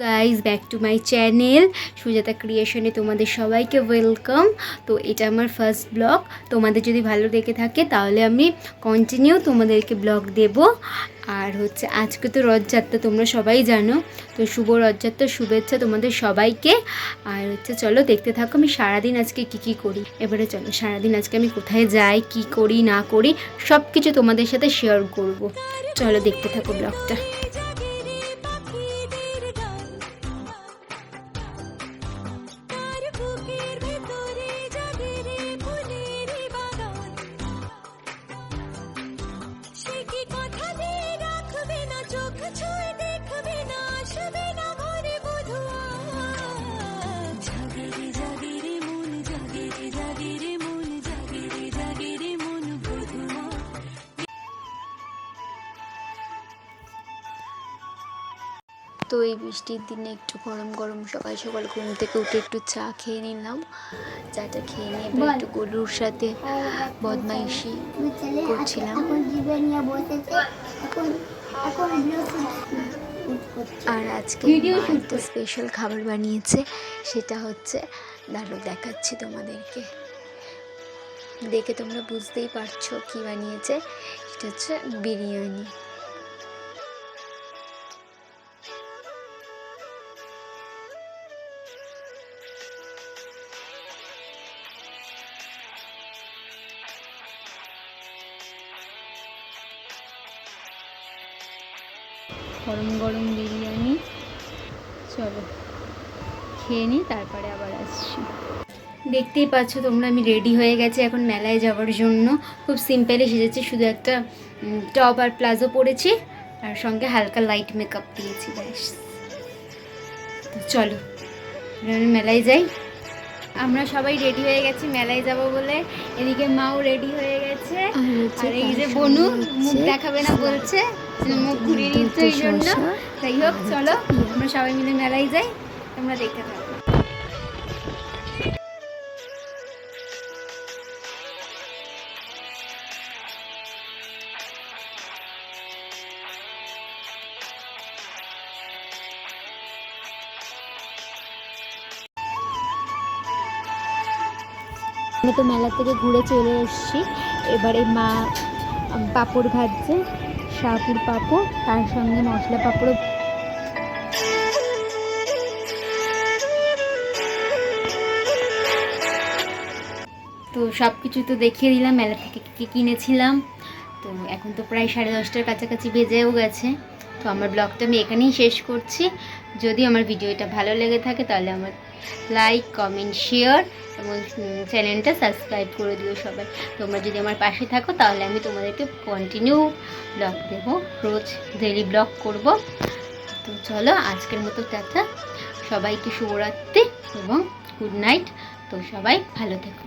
Guys back to my channel Sujata ক্রিয়েশনে তোমাদের সবাইকে ওয়েলকাম। তো এটা আমার ফার্স্ট ব্লগ। তোমাদের যদি ভালো লেগে থাকে তাহলে আমি কন্টিনিউ তোমাদেরকে ব্লগ দেব। আর হচ্ছে আজকে তো রথযাত্রা, তোমরা সবাই জানো, তো শুভ রথযাত্রার শুভেচ্ছা তোমাদের সবাইকে। আর হচ্ছে চলো দেখতে থাকো আমি সারাদিন আজকে কী করি। এবারে চলো সারাদিন আজকে আমি কোথায় যাই, কি করি না করি সব কিছু তোমাদের সাথে শেয়ার করব। চলো দেখতে থাকো ব্লগটা। তো এই বৃষ্টির দিনে একটু গরম গরম সকাল সকাল ঘুম থেকে উঠে একটু চা খেয়ে নিলাম। চাটা খেয়ে নিয়ে একটু গরুর সাথে বদমাইশি করছিলাম। আর আজকে একটা স্পেশাল খাবার বানিয়েছে, সেটা হচ্ছে দাঁড়ো দেখাচ্ছি তোমাদেরকে, দেখে তোমরা বুঝতেই পারছো কি বানিয়েছে। সেটা হচ্ছে বিরিয়ানি। গরম গরম বিরিয়ানি, চলো খেয়ে নিই তারপরে আবার আসছি। দেখতেই পাচ্ছ তোমরা আমি রেডি হয়ে গেছি এখন মেলায় যাওয়ার জন্য। খুব সিম্পলি সেজেছি, শুধু একটা টপ আর প্লাজো পরেছি আর সঙ্গে হালকা লাইট মেকআপ দিয়েছি, ব্যাস। তো চলো মেলায় যাই। আমরা সবাই রেডি হয়ে গেছি মেলায় যাব বলে। এদিকে মাও রেডি হয়ে গেছে, আর এই যে বনু মুখ দেখাবে না বলছে, মুখ ঘুরিয়ে দিচ্ছে এই জন্য। যাই হোক চলো আমরা সবাই মিলে মেলায় যাই, তোমরা দেখতে থাকো। আমি তো মেলা থেকে ঘুরে চলে এসেছি। এবারে মা পাঁপড় ভাজছে, শাহপুর পাঁপড়, তার সঙ্গে মশলা পাঁপড়ও। তো সব কিছু তো দেখিয়ে দিলাম, মেলা থেকে কী কিনেছিলাম। তো এখন তো প্রায় 10:30টার কাছাকাছি বেজেও গেছে। তো আমার ব্লগটা আমি এখানেই শেষ করছি। যদি আমার ভিডিওটা ভালো লেগে থাকে তাহলে আমার লাইক, কমেন্ট, শেয়ার এবং চ্যানেলটা সাবস্ক্রাইব করে দিও সবাই। তোমরা যদি আমার পাশে থাকো তাহলে আমি তোমাদেরকে কন্টিনিউ ব্লগ দেবো, রোজ ডেইলি ব্লগ করব। তো চলো আজকের মতো টাটা, সবাইকে শুভরাত্রি এবং গুড নাইট। তো সবাই ভালো থেকো।